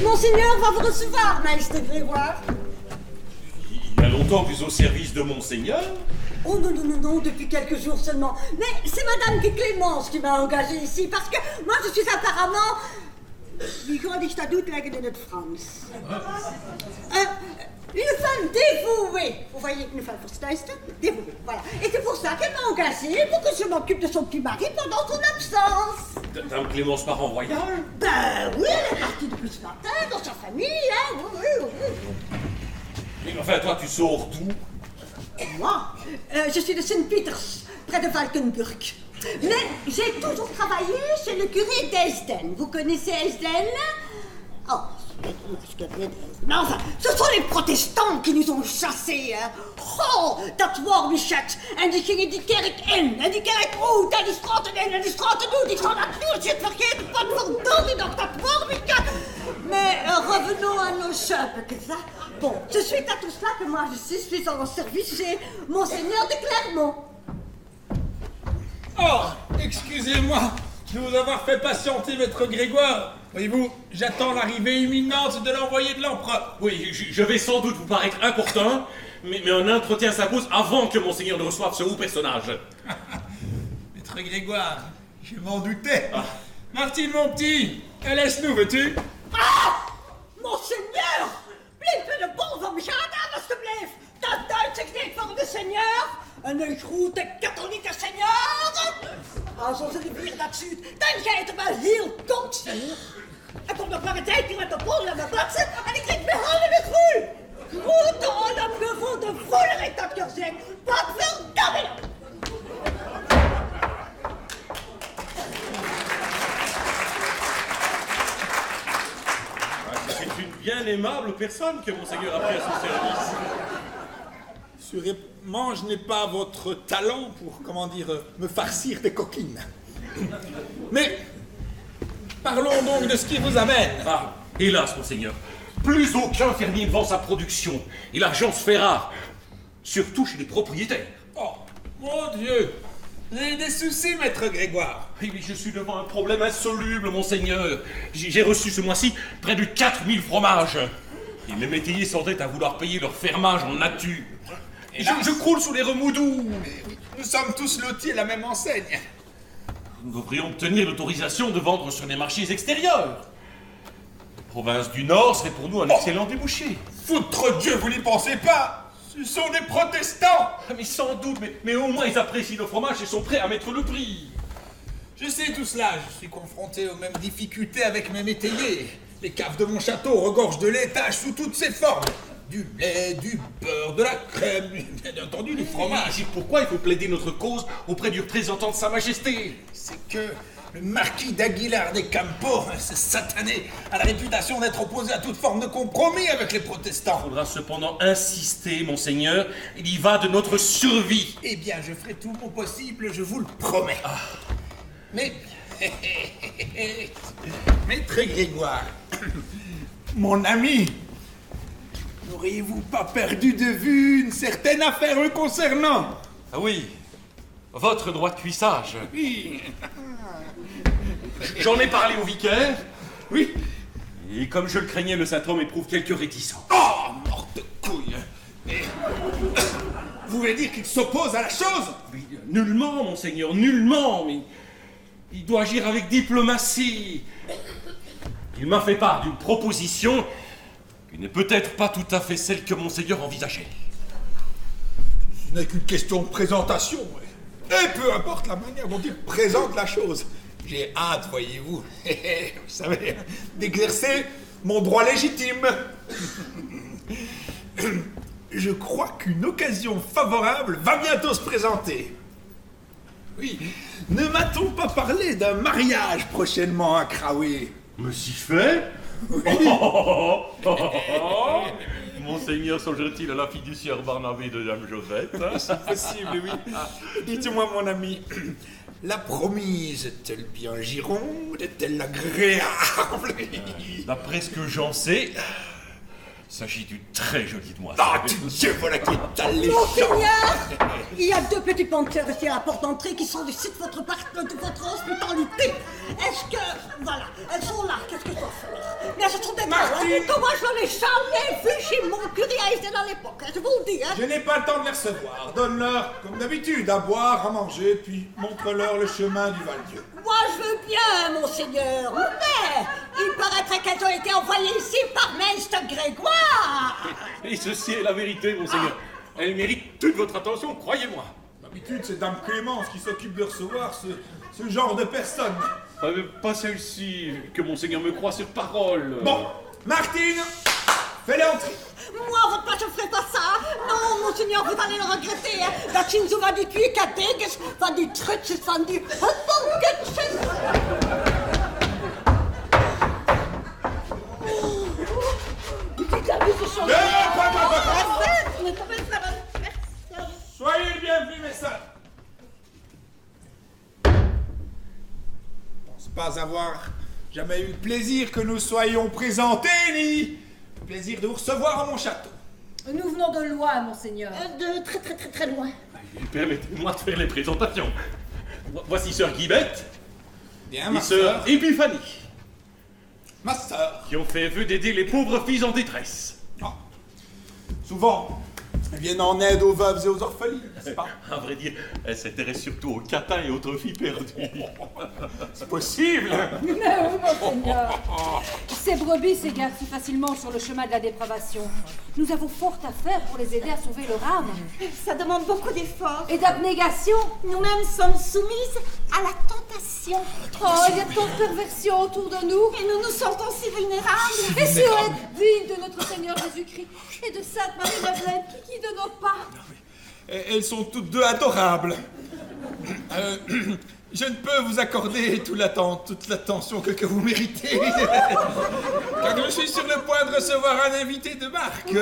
Monseigneur va vous recevoir, maître Grégoire. Il y a longtemps que vous êtes au service de Monseigneur. Oh non, non, non, non, depuis quelques jours seulement. Mais c'est Madame Clémence qui m'a engagée ici, parce que moi je suis apparemment... Wie ga ik dat uitleggen in het Frans? Une femme dévouée. Vous voyez, une femme verstuiste, dévouée, voilà. Et c'est pour ça qu'elle m'a engagée, pour que je m'occupe de son petit mari pendant son absence. Dame Clémence part en voyage? Ben oui, elle est partie depuis ce matin, dans sa famille, hein, oui, oui, oui. Mais enfin, toi, tu sors d'où? Moi, je suis de Saint-Peters, près de Valkenburg. Mais j'ai toujours travaillé chez le curé d'Esden. Vous connaissez Esden? Oh, mais enfin, ce sont les protestants qui nous ont chassés. Hein. Oh, dat warmichet. En die gingen die kerk in, en die kerk uit, en die straten in, en die straten uit. Ik zou natuurlijk zit vergeten, wat verdomme nog, dat warmichet. Mais revenons à nos chefs, ça. Bon, c'est suite à tout cela que moi je suis en service chez Monseigneur de Clermont. Oh, excusez-moi de vous avoir fait patienter, maître Grégoire. Voyez-vous, j'attends l'arrivée imminente de l'envoyé de l'empereur. Oui, je vais sans doute vous paraître important, mais un entretien s'impose avant que Monseigneur ne reçoive ce haut personnage. Maître Grégoire, je m'en doutais. Martine, mon petit, laisse-nous, veux-tu? Ah! Monseigneur! Blijf de bol van me gaan, alstublieft! Dat Duitse knikt van de seigneur! En een grote katholieke seigneur! Als onze rivier dat zuid, dan ga je er wel heel dood zijn. Er komt nog maar een tijdje met de bol aan mijn botsen en ik krijg mijn handen weer groei! Grote onopgevoelde vroeger ik dat gezegd! Wat verdamme nou! C'est une bien aimable personne que Monseigneur a pris à son service. Sûrement, je n'ai pas votre talent pour, me farcir des coquines. Mais, parlons donc de ce qui vous amène. Ah, hélas, Monseigneur, plus aucun fermier ne vend sa production, et l'argent se fait rare, surtout chez les propriétaires. Oh, mon Dieu! J'ai des soucis, maître Grégoire. Oui, mais je suis devant un problème insoluble, Monseigneur. J'ai reçu ce mois-ci près de 4000 fromages. Et mes métayers s'entêtent à vouloir payer leur fermage en nature. Et je croule sous les remous doux. Nous sommes tous lotis à la même enseigne. Nous devrions obtenir l'autorisation de vendre sur les marchés extérieurs. La province du Nord serait pour nous un excellent débouché. Foutre Dieu, vous n'y pensez pas? Ce sont des protestants! Mais sans doute, mais au moins ils apprécient le fromage et sont prêts à mettre le prix. Je sais tout cela, je suis confronté aux mêmes difficultés avec mes métayers. Les caves de mon château regorgent de laitage sous toutes ses formes. Du lait, du beurre, de la crème, bien entendu du fromage. C'est pourquoi il faut plaider notre cause auprès du représentant de Sa Majesté. C'est que le marquis d'Aguilar des Campos, ce satané, a la réputation d'être opposé à toute forme de compromis avec les protestants. Il faudra cependant insister, Monseigneur. Il y va de notre survie. Eh bien, je ferai tout mon possible, je vous le promets. Mais... Maître Grégoire, mon ami, n'auriez-vous pas perdu de vue une certaine affaire me concernant? Ah oui, votre droit de cuissage. Oui. J'en ai parlé au vicaire. Oui. Et comme je le craignais, le saint homme éprouve quelques réticences. Oh, morte de couille. Mais... Vous voulez dire qu'il s'oppose à la chose? Oui, nullement, Monseigneur, nullement, mais... Il doit agir avec diplomatie. Il m'a fait part d'une proposition qui n'est peut-être pas tout à fait celle que Monseigneur envisageait. Ce n'est qu'une question de présentation. Et peu importe la manière dont il présente la chose. J'ai hâte, voyez-vous, vous savez, d'exercer mon droit légitime. Je crois qu'une occasion favorable va bientôt se présenter. Oui, ne m'a-t-on pas parlé d'un mariage prochainement à Craoué? Me si fait? Oui. Monseigneur songerait-il à la fiduciaire Barnabé de Dame Josette? C'est possible, oui. Dites-moi, mon ami, la promise est-elle bien gironde? Est-elle agréable? D'après ce que j'en sais, Il s'agit d'une très jolie demoiselle. Ah, Dieu, voilà qui est alléchant. Monseigneur, il y a 2 petits penseurs ici à la porte d'entrée qui sont ici de votre hospitalité. Est-ce que... Voilà, elles sont là, qu'est-ce que je dois faire? Mais ce sont des Martine! que moi je n'ai jamais vu chez mon curé à Esden à l'époque, je vous le dis. Je n'ai pas le temps de les recevoir. Donne-leur, comme d'habitude, à boire, à manger, puis montre-leur le chemin du Val-Dieu. Moi je veux bien, monseigneur, mais il paraîtrait qu'elles ont été envoyées ici par Meister Grégoire. Et ceci est la vérité, monseigneur. Elle mérite toute votre attention, croyez-moi. D'habitude, c'est Dame Clémence qui s'occupe de recevoir ce genre de personnes. Pas celle-ci, que monseigneur me croit sur parole. Bon, Martine, fais-les entrer. Moi, à votre place, je ne ferai pas ça. Non, monseigneur, vous allez le regretter. Dat zien zo van die kwiekerdegens, van die trutjes, van die huppelkutjes. Soyez les bienvenus, mes sœurs. Je pense pas avoir jamais eu le plaisir que nous soyons présentés, ni le plaisir de vous recevoir à mon château. Nous venons de loin, monseigneur. De très loin. Permettez-moi de faire les présentations. Voici sœur Guibette Bien, et ma sœur sœur. Épiphanie, Ma sœur. qui ont fait vœu d'aider les pauvres filles en détresse. Ah. Souvent, elles viennent en aide aux veuves et aux orphelines, n'est-ce pas? À vrai dire, elle s'intéresse surtout aux catins et autres filles perdues. C'est possible. Mais oui, monseigneur. Ces brebis s'égarent si facilement sur le chemin de la dépravation. Nous avons fort à faire pour les aider à sauver leur âme. Ça demande beaucoup d'efforts. Et d'abnégation. Nous-mêmes sommes soumises à la tentation. Oh, il y a tant de perversions autour de nous. Et nous nous sentons si vulnérables. Et si on est digne de notre Seigneur Jésus-Christ et de Sainte Marie-Madeleine qui guide nos pas. Elles sont toutes deux adorables. Je ne peux vous accorder toute l'attention que vous méritez. Car je suis sur le point de recevoir un invité de marque.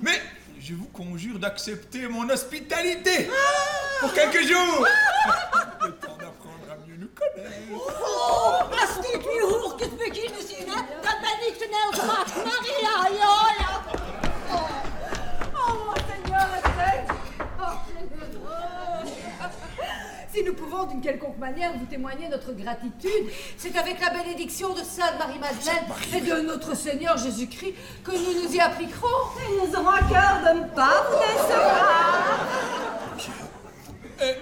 Mais je vous conjure d'accepter mon hospitalité pour quelques jours. Le temps d'apprendre à mieux nous connaître. Oh, als dit wie hoog het beginnen zien, hè, dan ben ik snel gemaakt. Maria, ja. Oh, monseigneur, si nous pouvons d'une quelconque manière vous témoigner notre gratitude, c'est avec la bénédiction de Sainte Marie-Madeleine et de notre Seigneur Jésus-Christ que nous nous y appliquerons. Et nous aurons à cœur de ne pas vous décevoir.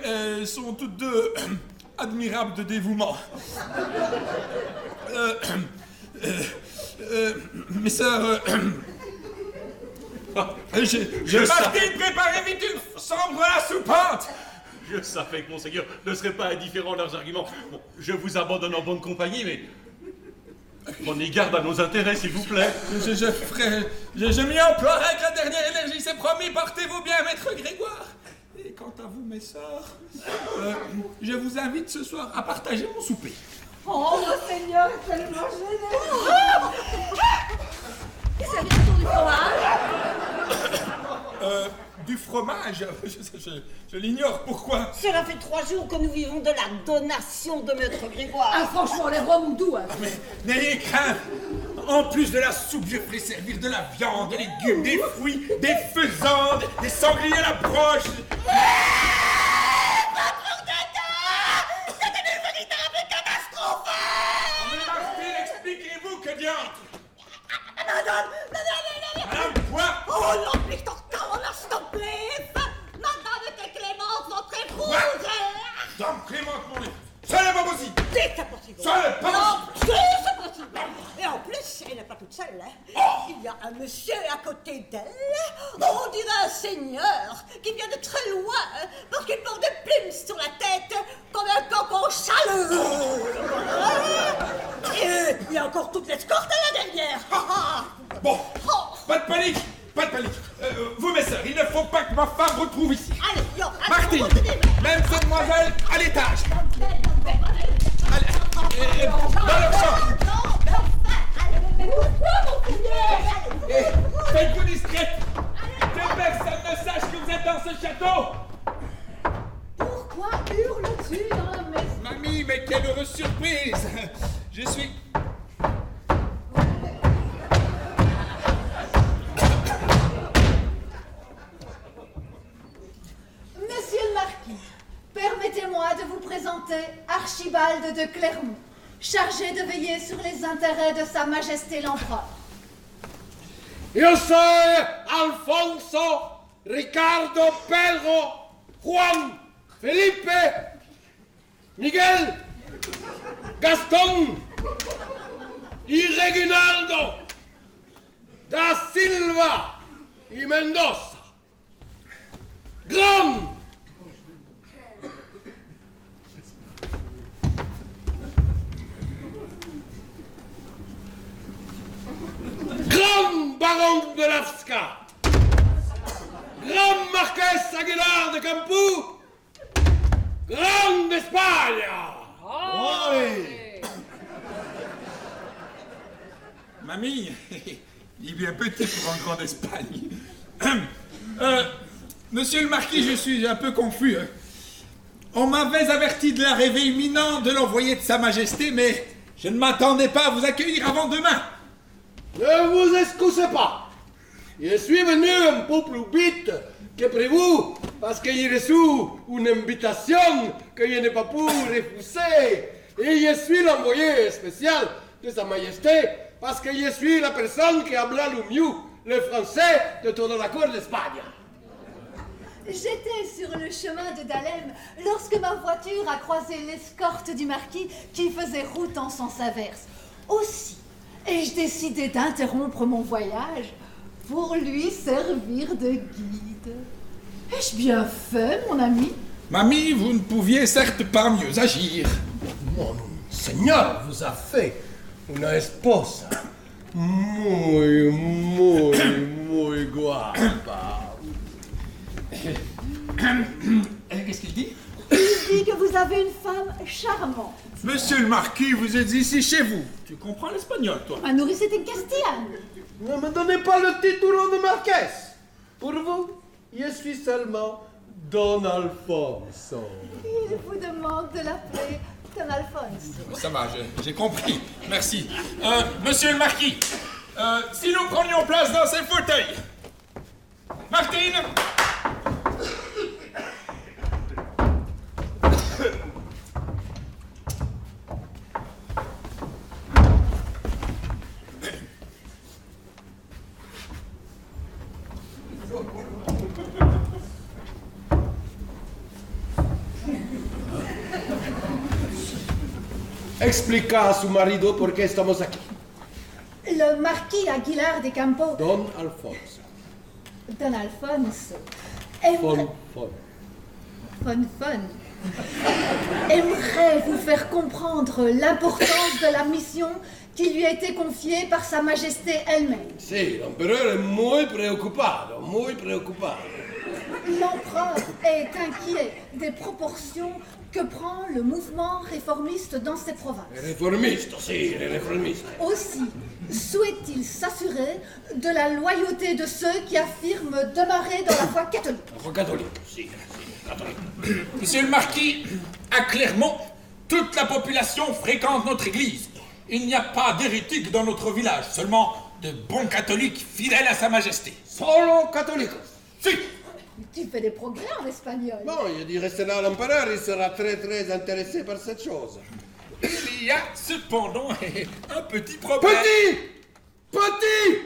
Elles sont toutes deux admirables de dévouement. Mes sœurs... Martine, préparez vite une chambre à la soupente. Je savais que monseigneur ne serait pas indifférent à leurs arguments. Bon, je vous abandonne en bonne compagnie, mais prenez garde à nos intérêts, s'il vous plaît. Je m'y emploierai avec la dernière énergie, c'est promis, portez-vous bien, maître Grégoire. Et quant à vous, mes sœurs, je vous invite ce soir à partager mon souper. Oh, monseigneur est tellement généreux. Et ça vient autour du fromage? Du fromage, je l'ignore, pourquoi? Cela fait 3 jours que nous vivons de la donation de maître Grégoire. Ah, franchement, les rois doux, hein. Mais n'ayez crainte. En plus de la soupe, je ferai servir de la viande, des légumes, des fruits, des faisans, des sangliers à la broche. C'est une véritable catastrophe. Mais Martine, expliquez-vous que diantre. Madame, quoi? oh non, Victor, s'il te plaît. Madame était Clémence, votre épouse. Dame Clémence, mon épouse. Ça n'est pas possible. C'est possible. Ça n'est pas Non, possible. c'est possible. Et en plus, elle n'est pas toute seule. Hein. Il y a un monsieur à côté d'elle. On dirait un seigneur qui vient de très loin parce qu'il porte des plumes sur la tête comme un cocon chaleureux. Et il y a encore toute l'escorte à la dernière. Bon, pas de panique, pas de panique. Vous, mes sœurs, il ne faut pas que ma femme retrouve ici. Allez, yo, Martine, même cette demoiselle à l'étage. Allez, dans leur chambre. Faites-vous discrète. Que personne ne sache que vous êtes dans ce château. Pourquoi hurles-tu dans la maison? Mamie, mais quelle heureuse surprise. Je suis... Excellenté Archibald de Clermont, chargé de veiller sur les intérêts de Sa Majesté l'Empereur. Yo soy Alfonso Ricardo Pedro Juan Felipe Miguel Gaston y Reginaldo da Silva y Mendoza. Grand baron de Lasca, grand marqués Aguilar de Campoo, grand d'Espagne. Mamie, il est bien petit pour un grand d'Espagne. Monsieur le marquis, je suis un peu confus. On m'avait averti de l'arrivée imminente de l'envoyé de Sa Majesté, mais je ne m'attendais pas à vous accueillir avant demain. Ne vous excusez pas. Je suis venu un peu plus vite que prévu parce que j'ai reçu une invitation que je n'ai pas pu refuser. Et je suis l'envoyé spécial de Sa Majesté parce que je suis la personne qui habla le mieux le français de toute la cour d'Espagne. J'étais sur le chemin de Dahlem lorsque ma voiture a croisé l'escorte du marquis qui faisait route en sens inverse. Aussi, ai-je décidé d'interrompre mon voyage pour lui servir de guide. Ai-je bien fait, mon ami? Mamie, vous ne pouviez certes pas mieux agir. Mon Seigneur vous a fait una esposa muy, muy, muy guapa. Qu'est-ce qu'il dit? Il dit que vous avez une femme charmante. Monsieur le marquis, vous êtes ici chez vous. Tu comprends l'espagnol, toi? Ma nourrice est castillane. Ne me donnez pas le titre de marquesse. Pour vous, je suis seulement Don Alfonso. Il vous demande de l'appeler Don Alfonso. Ça va, j'ai compris. Merci. Monsieur le marquis, si nous prenions place dans ces fauteuils. Martine! Explica a su marido por qué estamos aquí. Le marquis Aguilar de Campo, Don Alfonso. Don Alfonso, aimerait vous faire comprendre l'importance de la mission qui lui a été confiée par Sa Majesté elle-même. Sí, l'empereur est muy preocupado, muy preocupado. L'empereur est inquiet des proportions que prend le mouvement réformiste dans ces provinces. Réformiste, sí, réformiste. Aussi, souhaite-t-il s'assurer de la loyauté de ceux qui affirment demeurer dans la foi catholique. La foi catholique, sí, catholique. Monsieur le marquis, à Clermont, toute la population fréquente notre église. Il n'y a pas d'hérétiques dans notre village, seulement de bons catholiques fidèles à Sa Majesté. Solo católicos. Si! Tu fais des progrès en espagnol. Bon, je dirais cela à l'empereur, il sera très très intéressé par cette chose. Il y a cependant un petit problème. Petit! Petit!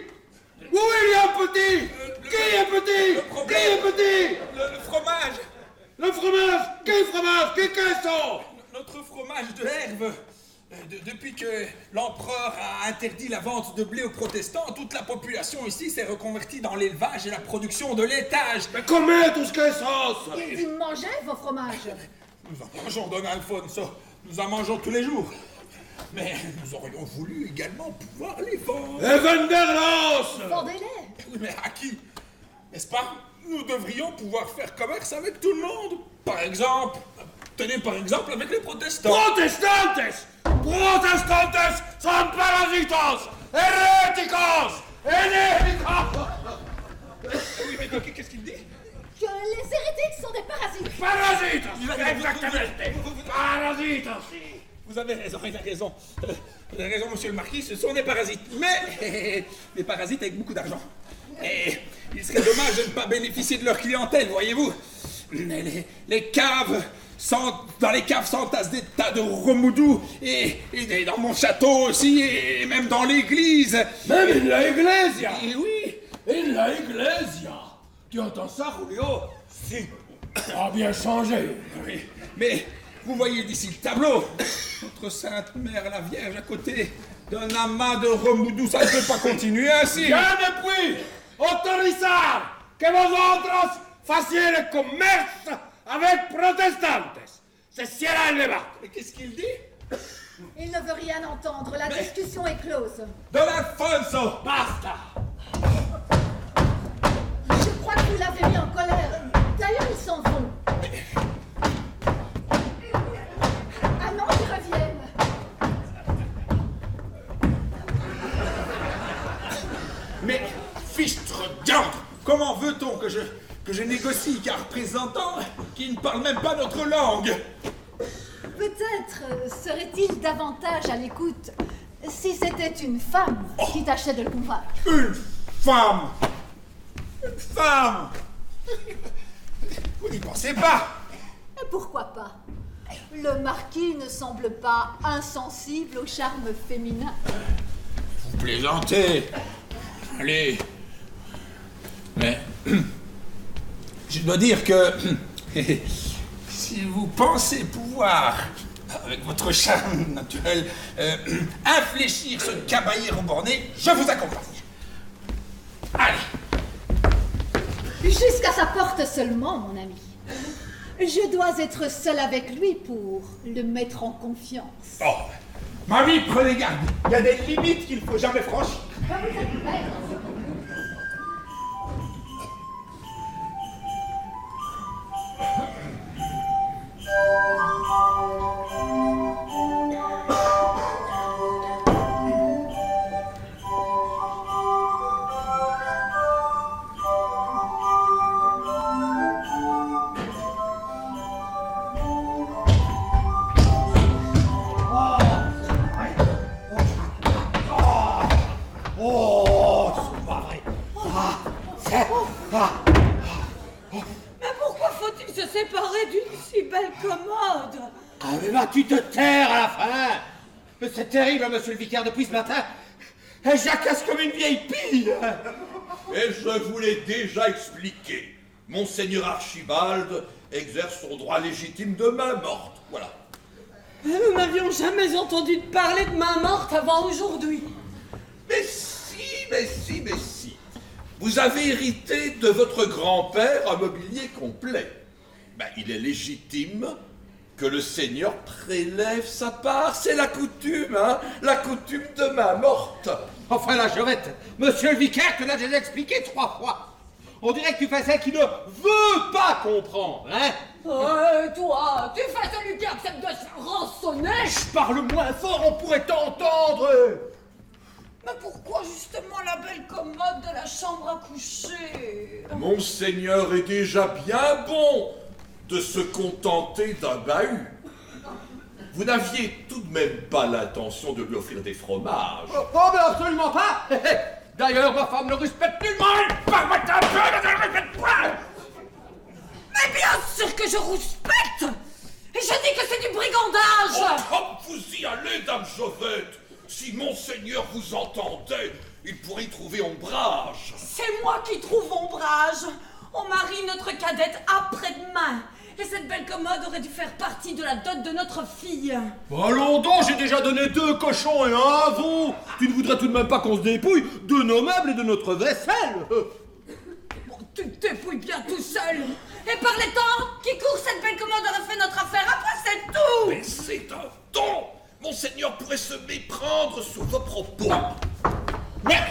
Où il y a un petit? Qui est petit? le problème. Qui est petit? Le fromage. Le fromage? Quel fromage? Quel queso? Notre fromage de herbe. Depuis que l'empereur a interdit la vente de blé aux protestants, toute la population ici s'est reconvertie dans l'élevage et la production de laitage. Mais comment tous quesos? Et vous mangez vos fromages. Nous en mangeons, Don Alfonso. Nous en mangeons tous les jours. Mais nous aurions voulu également pouvoir les vendre. Et venderlos! Vendez-les. Oui, mais à qui? N'est-ce pas? Nous devrions pouvoir faire commerce avec tout le monde. Par exemple, tenez par exemple avec les protestants. Protestantes! Protestantes son parasitos! Heréticos! Heréticos! Oui, mais qu'est-ce qu'il dit? Que les hérétiques sont des parasites. Parasitos! Exactement! Parasitos, si! Vous avez raison, il a raison. Vous avez raison, monsieur le marquis, ce sont des parasites. Mais des parasites avec beaucoup d'argent. Et il serait dommage de ne pas bénéficier de leur clientèle, voyez-vous. Les caves dans les caves s'entassent des tas de remoudous, et dans mon château aussi, et même dans l'église. Même in la iglesia. Et oui. In la iglesia. Tu entends ça, Julio? Si. Ça a bien changé. Oui, mais vous voyez d'ici le tableau. Notre Sainte Mère la Vierge à côté d'un amas de remoudous, ça ne peut pas continuer ainsi. Ya ne puis autorizar que vosotros fassiez le commerce avec protestantes. Se cierra el debate. Mais qu'est-ce qu'il dit? Il ne veut rien entendre, la discussion est close. Don Alfonso! Basta. Je crois que vous l'avez mis en colère. D'ailleurs, ils s'en vont. Ah non, ils reviennent. Mais, fichtre diantre, comment veut-on que je négocie qu'un représentant qui ne parle même pas notre langue? Peut-être serait-il davantage à l'écoute si c'était une femme qui tâchait de le convaincre. Une femme! Une femme! Vous n'y pensez pas? Et pourquoi pas? Le marquis ne semble pas insensible au charme féminin. Vous plaisantez. Allez. Mais je dois dire que si vous pensez pouvoir, avec votre charme naturel, infléchir ce cavalier borné, je vous accompagne. Allez. Jusqu'à sa porte seulement, mon ami. Je dois être seul avec lui pour le mettre en confiance. Oh, mamie, prenez garde. Il y a des limites qu'il ne faut jamais franchir. Mais pourquoi faut-il se séparer d'une si belle commode? Ah, mais vas-tu te taire à la fin? Mais c'est terrible, monsieur le vicaire, depuis ce matin. Elle jacasse comme une vieille pille. Et je vous l'ai déjà expliqué. Monseigneur Archibald exerce son droit légitime de main morte. Voilà. Nous n'avions jamais entendu parler de main morte avant aujourd'hui. Mais si, mais si, mais si. Vous avez hérité de votre grand-père un mobilier complet. Ben, il est légitime que le seigneur prélève sa part. C'est la coutume, hein? La coutume de main morte. Enfin, la Jovette, monsieur le vicaire te l'a déjà expliqué 3 fois. On dirait que tu fais celle qui ne veut pas comprendre, hein? Toi, tu fais celui qui accepte de se rançonner. Parle moins fort, on pourrait t'entendre. Mais pourquoi justement la belle commode de la chambre à coucher? Monseigneur est déjà bien bon de se contenter d'un bahut. Vous n'aviez tout de même pas l'intention de lui offrir des fromages. Oh, mais absolument pas. D'ailleurs, ma femme ne respecte nullement. Permettez un peu, elle ne respecte pas. Mais bien sûr que je respecte. Et je dis que c'est du brigandage. Oh, comme vous y allez, dame Jovette. Si Monseigneur vous entendait, il pourrait y trouver ombrage. C'est moi qui trouve ombrage. On marie notre cadette après-demain. Et cette belle commode aurait dû faire partie de la dot de notre fille. Allons donc, j'ai déjà donné 2 cochons et un veau. Tu ne voudrais tout de même pas qu'on se dépouille de nos meubles et de notre vaisselle? Bon, tu te dépouilles bien tout seul. Et par les temps qui courent, cette belle commode aurait fait notre affaire. Après, c'est tout. Mais c'est un don. Monseigneur pourrait se méprendre sous vos propos. Mais,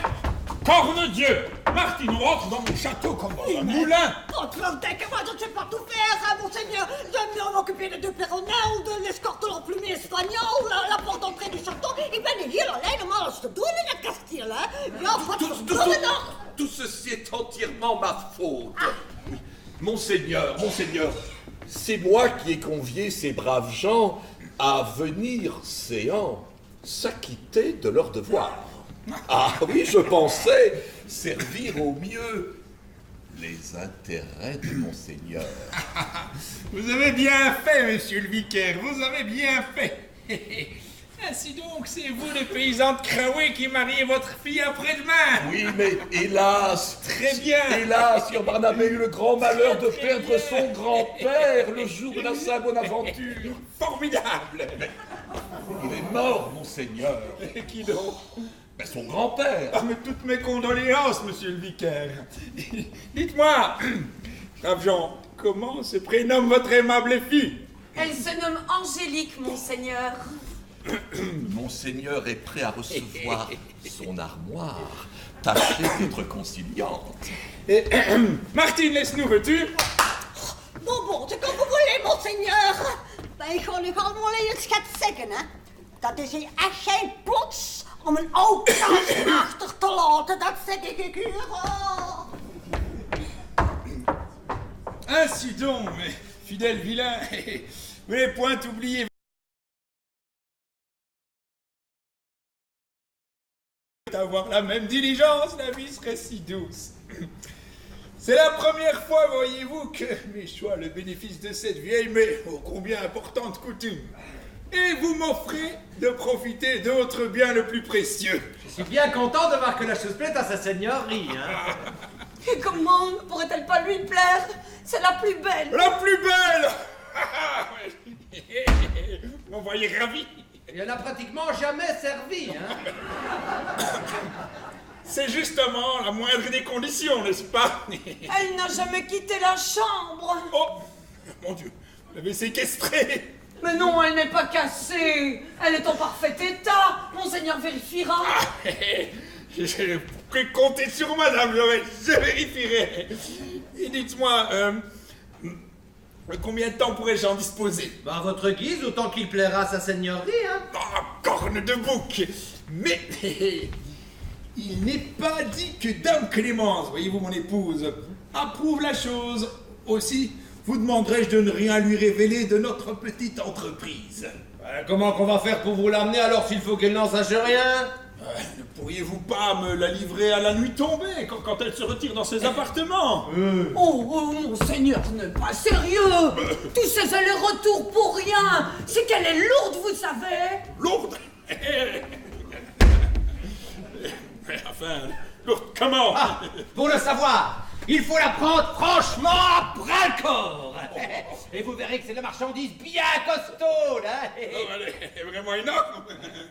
corne Dieu, Martine rentre dans mon château comme dans un moulin. Entrez que moi je ne sais pas tout faire, hein, monseigneur. J'aime mieux m'occuper des 2 péronnins ou de l'escorte l'emplumée espagnol, la porte d'entrée du château, et bien de lire la main, je te donne la Castille, hein. Bien, Tout ceci est entièrement ma faute. Oui. Monseigneur, c'est moi qui ai convié ces braves gens à venir séant s'acquitter de leur devoir. Ah oui, je pensais servir au mieux les intérêts de Monseigneur. Vous avez bien fait, monsieur le vicaire, vous avez bien fait. Ainsi donc, c'est vous, les paysans de Craoué, qui mariez votre fille après-demain. Oui, mais hélas, Très bien. hélas, Sir Barnabé a eu le grand malheur de perdre son grand-père le jour de la Saint-Bonaventure. Formidable. Il est mort, monseigneur. Qui donc? Mais son grand-père. Ah, mais toutes mes condoléances, monsieur le vicaire. Dites-moi, brave Jean, comment se prénomme votre aimable fille? Elle se nomme Angélique, monseigneur. Monseigneur est prêt à recevoir son armoire. Tâchez d'être conciliante. Martine, laisse-nous, veux-tu? Bon, c'est comme vous voulez, monseigneur. Wij gaan nu allemaal eens gaan zeggen, hè. Dat is hier echt geen plots om een oud kaas achter te laten, dat zeg ik u. Oh. Ainsi donc, mes fidèles vilains, vous n'avez point oublié d'avoir la même diligence, la vie serait si douce. C'est la première fois, voyez-vous, que m'échoit le bénéfice de cette vieille mais ô combien importante coutume. Et vous m'offrez de profiter de votre bien le plus précieux. Je suis bien content de voir que la chose plaît à sa seigneurie. Hein. Et comment ne pourrait-elle pas lui plaire? C'est la plus belle. La plus belle. Vous m'en voyez ravi. Il en a pratiquement jamais servi. Hein. C'est justement la moindre des conditions, n'est-ce pas? Elle n'a jamais quitté la chambre. Oh, mon Dieu, vous l'avez séquestrée. Mais non, elle n'est pas cassée. Elle est en parfait état. Monseigneur vérifiera. Je peux compter sur madame, je vérifierai. Et dites-moi, combien de temps pourrais-je en disposer? Bah, à votre guise, autant qu'il plaira à sa seigneurie. Hein. Ah, corne de bouc. Mais il n'est pas dit que Dame Clémence, voyez-vous mon épouse, approuve la chose. Aussi, vous demanderai-je de ne rien lui révéler de notre petite entreprise. Comment qu'on va faire pour vous l'amener alors s'il faut qu'elle n'en sache rien? Ne pourriez-vous pas me la livrer à la nuit tombée, quand elle se retire dans ses appartements? Oh, monseigneur, ce n'est pas sérieux. Tous ces allers-retours pour rien. C'est qu'elle est lourde, vous savez. Lourde. Mais enfin, lourde comment? Ah, pour le savoir, il faut la prendre franchement à bras le corps. Et vous verrez que c'est de la marchandise bien costaud, là. Elle est vraiment énorme.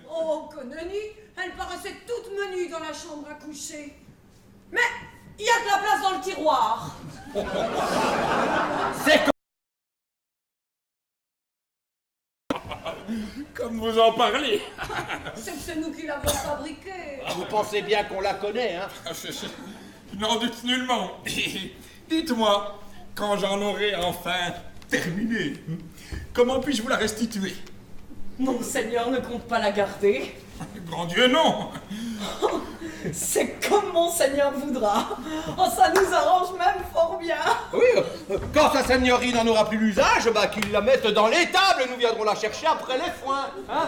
Oh, que nenni. Elle paraissait toute menue dans la chambre à coucher. Mais il y a de la place dans le tiroir. C'est Comme vous en parlez. C'est que c'est nous qui l'avons fabriquée. Vous pensez bien qu'on la connaît, hein? Je n'en doute nullement. Dites-moi, quand j'en aurai enfin terminé, comment puis-je vous la restituer? Monseigneur ne compte pas la garder. Grand Dieu, non. C'est comme Monseigneur voudra. Oh, ça nous arrange même fort bien. Oui, quand sa seigneurie n'en aura plus l'usage, bah qu'il la mette dans l'étable et nous viendrons la chercher après les foins. Hein?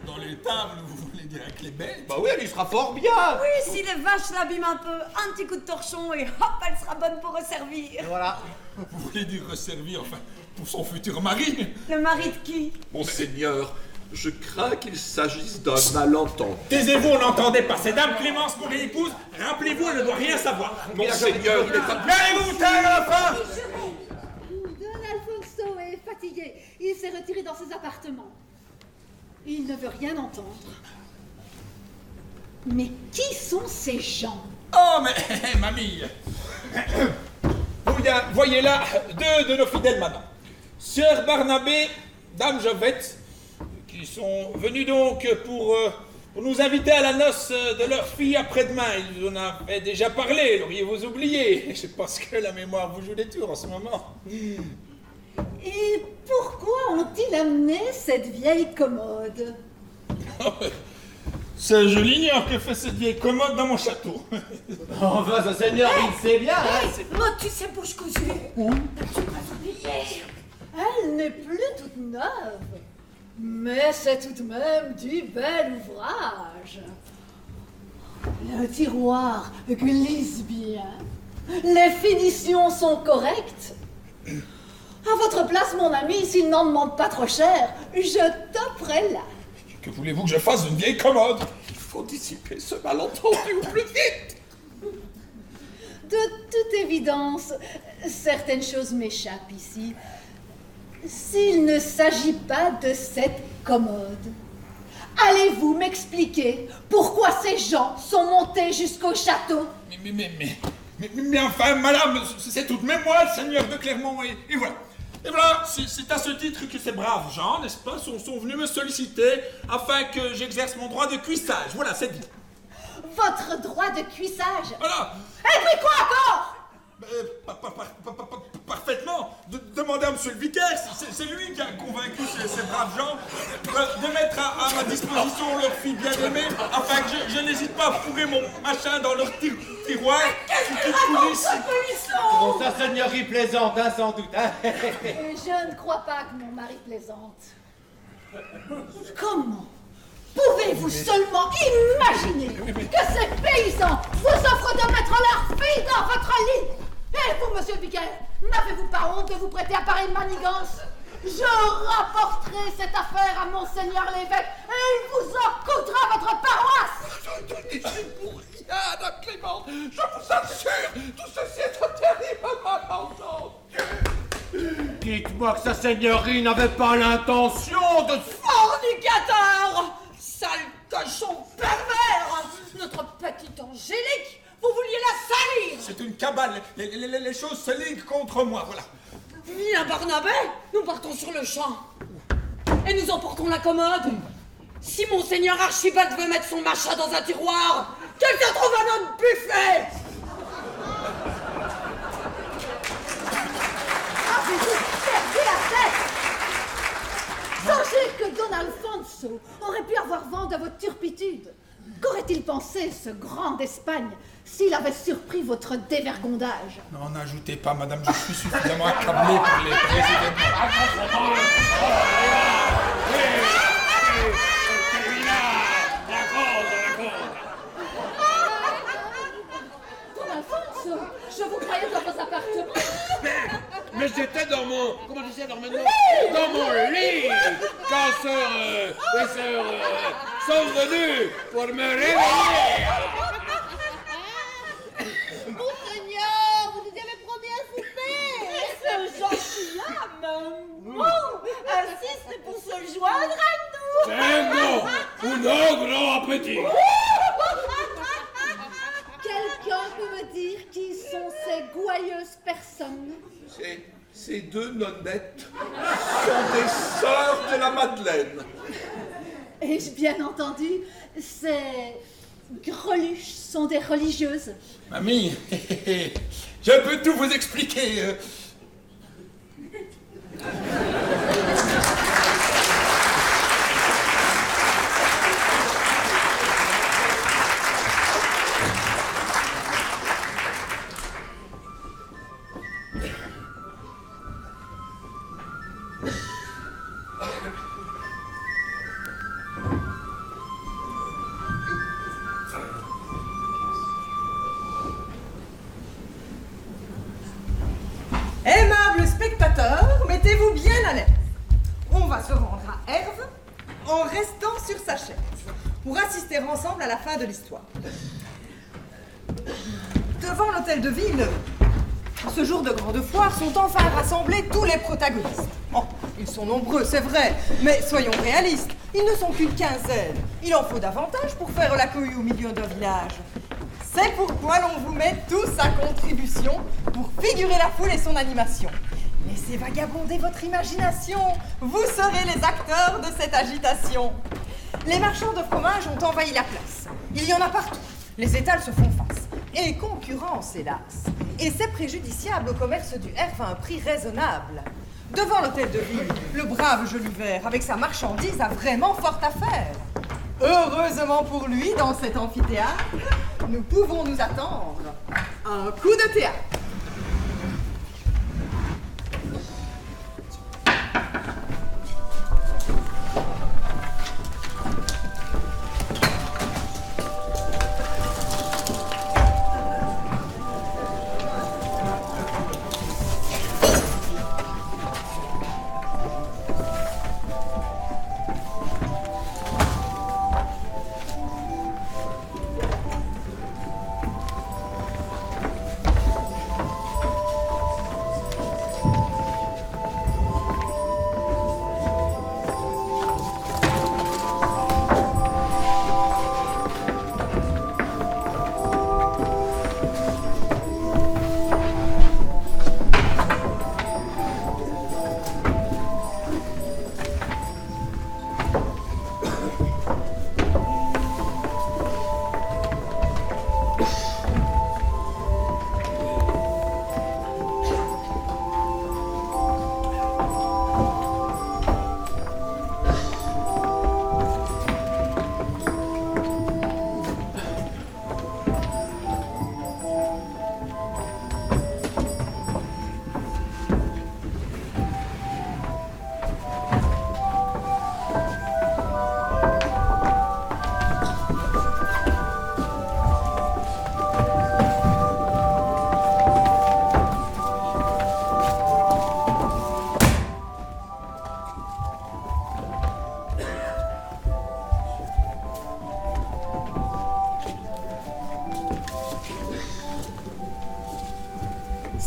Dans les tables, vous voulez dire avec les bêtes? Bah oui, elle y sera fort bien. Oui, si les vaches l'abîment un peu, un petit coup de torchon et hop, elle sera bonne pour resservir. Et voilà. Vous voulez dire resservir, enfin, pour son futur mari? Le mari de qui? Monseigneur, je crains qu'il s'agisse d'un malentendu. Taisez-vous, on n'entendait pas. C'est Dame Clémence, mon épouse. Rappelez-vous, elle ne doit rien savoir. Monseigneur, il est pas... Allez-vous taire à la fin. Don Alfonso est fatigué. Il s'est retiré dans ses appartements. Il ne veut rien entendre. Mais qui sont ces gens? Oh, mais, mamie. Voyez là deux de nos fidèles maintenant. Sœur Barnabé, Dame Jovette, qui sont venus donc pour nous inviter à la noce de leur fille après-demain. Ils en avaient déjà parlé, l'auriez-vous oublié? Je pense que la mémoire vous joue des tours en ce moment. Et pourquoi ont-ils amené cette vieille commode? Ça, je l'ignore, que fait cette vieille commode dans mon château. Enfin, sa seigneurie, il sait bien, hein. Moi, tu sais, bouche cousue. T'as-tu pas oublié? Elle n'est plus toute neuve. Mais c'est tout de même du bel ouvrage. Le tiroir glisse bien. Les finitions sont correctes. place, mon ami, s'il n'en demande pas trop cher. Je t'offrerai là. Que voulez-vous que je fasse d'une vieille commode? Il faut dissiper ce malentendu au plus vite. De toute évidence, certaines choses m'échappent ici. S'il ne s'agit pas de cette commode, allez-vous m'expliquer pourquoi ces gens sont montés jusqu'au château? Mais enfin, madame, c'est tout de même moi, le seigneur de Clermont, et voilà. Et voilà, c'est à ce titre que ces braves gens, n'est-ce pas, sont venus me solliciter afin que j'exerce mon droit de cuissage. Voilà, c'est dit. Votre droit de cuissage? Voilà. Et puis quoi encore? Parfaitement. Demandez à monsieur le vicaire, c'est lui qui a convaincu ces braves gens de mettre à ma disposition leur fille bien-aimée afin que je n'hésite pas à fourrer mon machin dans leur tiroir. Bon, sa seigneurie plaisante, hein, sans doute, hein. Et je ne crois pas que mon mari plaisante. Comment pouvez-vous seulement imaginer que ces paysans vous offrent de mettre leur fille dans votre lit? Et vous, monsieur le vicaire, n'avez-vous pas honte de vous prêter à pareille manigance? Je rapporterai cette affaire à monseigneur l'évêque et il vous en coûtera votre paroisse. Je ne suis pour rien, Dame Clément. Je vous assure, tout ceci est un terrible malentendu. Dites-moi que sa seigneurie n'avait pas l'intention de... Fornicateur! Sale cochon pervers! Notre petite Angélique, vous vouliez la salir! C'est une cabale, les choses se liguent contre moi, voilà. Viens, Barnabé, nous partons sur le champ. Et nous emportons la commode. Si monseigneur Archibald veut mettre son machin dans un tiroir, quelqu'un trouve un autre buffet! Avez-vous perdu la tête? Sachez que Don Alfonso aurait pu avoir vent de votre turpitude. Qu'aurait-il pensé, ce grand d'Espagne, s'il avait surpris votre dévergondage? Non, n'ajoutez pas, madame, je suis suffisamment accablé pour les présidents. Don Alfonso, je vous croyais dans vos appartements. Mais j'étais dans mon... Comment tu sais, dans mon... Dans mon lit quand les sœurs sont venues pour me réveiller. Monseigneur, vous nous avez promis un souper. Ce gentilhomme! Insiste pour se joindre à nous. C'est non ou non, grand appétit. Quelqu'un peut me dire qui sont ces gouailleuses personnes? Ces deux nonnettes sont des sœurs de la Madeleine. Ai-je bien entendu? Ces greluches sont des religieuses. Mamie, je peux tout vous expliquer. Aimables spectateurs, mettez-vous bien à l'aise. On va se rendre à Herve en restant sur sa chaise pour assister ensemble à la fin de l'histoire. Devant l'hôtel de ville, ce jour de grande foire, sont enfin rassemblés tous les protagonistes. Bon, ils sont nombreux, c'est vrai, mais soyons réalistes, ils ne sont qu'une quinzaine. Il en faut davantage pour faire la cohue au milieu d'un village. C'est pourquoi l'on vous met tous à contribution pour figurer la foule et son animation. Laissez vagabonder votre imagination, vous serez les acteurs de cette agitation. Les marchands de fromage ont envahi la place. Il y en a partout. Les étals se font face. Et concurrence, hélas. Et c'est préjudiciable au commerce du Herve à un prix raisonnable. Devant l'hôtel de ville, le brave Jolivert, avec sa marchandise, a vraiment fort à faire. Heureusement pour lui, dans cet amphithéâtre, nous pouvons nous attendre à un coup de théâtre.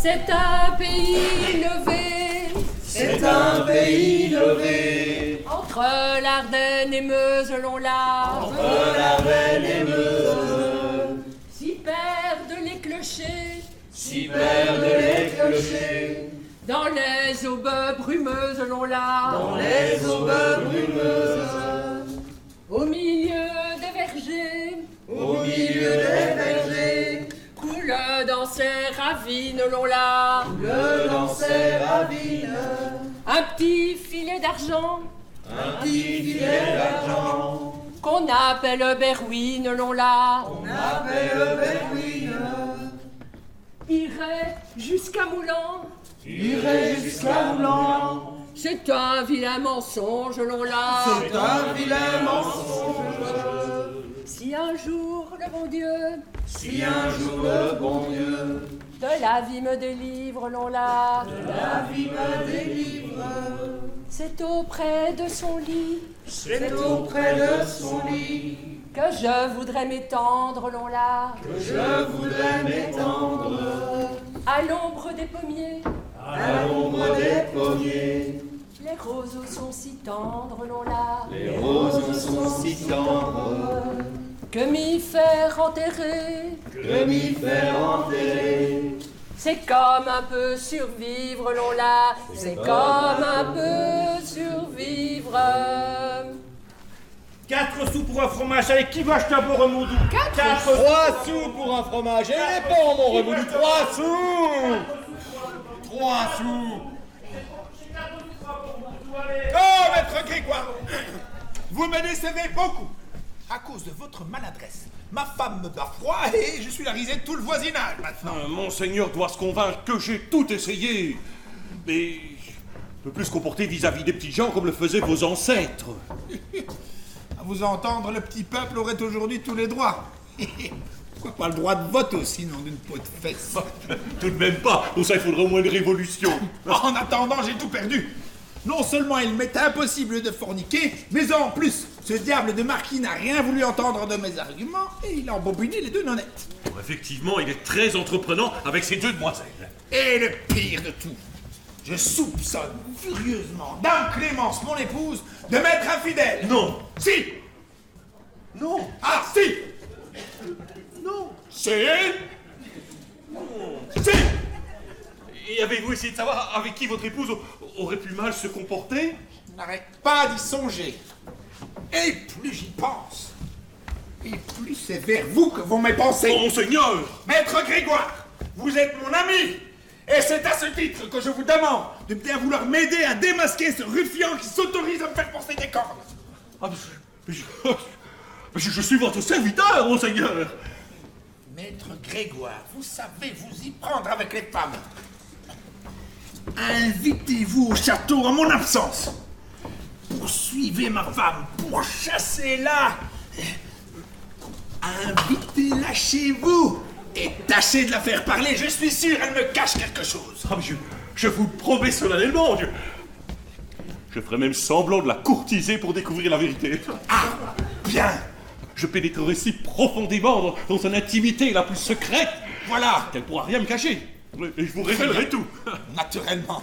C'est un pays levé. C'est un pays levé. Entre l'Ardenne et Meuse, l'on l'a. Entre l'Ardenne et Meuse. S'y perdent les clochers. S'y perdent les clochers. Dans les aubes brumeuses, l'on l'a. Dans les aubes brumeuses. Au milieu des vergers. Au milieu des vergers. Coule dans ses ravines, l'on l'a. Coule dans ses ravines. Un petit filet d'argent. Un petit filet d'argent. Qu'on appelle Berwine, l'on l'a. On appelle Berwine. Irait jusqu'à Moulan. Irait jusqu'à Moulan. C'est un vilain mensonge, l'on l'a. C'est un vilain mensonge. Si un jour le bon Dieu, si un jour le bon Dieu, de la vie me délivre, l'on l'a. de la vie me délivre, c'est auprès de son lit, c'est auprès de son lit, que je voudrais m'étendre, l'on l'a. que je voudrais m'étendre, à l'ombre des pommiers, à l'ombre des pommiers. Les roseaux sont si tendres, l'on l'a. Les roses sont si tendres, que m'y faire enterrer, que m'y faire enterrer. c'est comme un peu survivre, l'on l'a. C'est comme un peu survivre. 4 sous pour un fromage, avec qui va acheter un bon remoudou? 3 sous pour un fromage, et il est bon mon remoudou, 3 sous. 3 sous. Oh, maître Grégoire, vous me décevez beaucoup. À cause de votre maladresse, ma femme me bat froid et je suis la risée de tout le voisinage maintenant. Monseigneur doit se convaincre que j'ai tout essayé. Mais je ne peux plus se comporter vis-à-vis des petits gens comme le faisaient vos ancêtres. À vous entendre, le petit peuple aurait aujourd'hui tous les droits. Pourquoi pas le droit de vote aussi, nom d'une peau de fesse? Tout de même pas. Pour ça, il faudrait au moins une révolution. En attendant, j'ai tout perdu. Non seulement il m'est impossible de forniquer, mais en plus, ce diable de marquis n'a rien voulu entendre de mes arguments et il a embobiné les deux nonnettes. Bon, effectivement, il est très entreprenant avec ces 2 demoiselles. Et le pire de tout, je soupçonne furieusement Dame Clémence, mon épouse, de m'être infidèle. Non. Si. Non. Ah, si. Non. C'est. Si. Et avez-vous essayé de savoir avec qui votre épouse aurait pu mal se comporter? N'arrête pas d'y songer. Et plus j'y pense, et plus c'est vers vous que vont mes pensées. Oh, monseigneur! Maître Grégoire, vous êtes mon ami, et c'est à ce titre que je vous demande de bien vouloir m'aider à démasquer ce ruffian qui s'autorise à me faire porter des cornes. Ah, mais je suis votre serviteur, monseigneur! Maître Grégoire, vous savez vous y prendre avec les femmes. Invitez-vous au château en mon absence. Poursuivez ma femme, pourchassez-la. Invitez-la chez vous et tâchez de la faire parler. Je suis sûr, elle me cache quelque chose. Ah, mais je vous le promets solennellement, je ferai même semblant de la courtiser pour découvrir la vérité. Ah, bien. Je pénétrerai si profondément dans son intimité la plus secrète, Voilà. qu'elle pourra rien me cacher. Et je vous révélerai tout. Naturellement.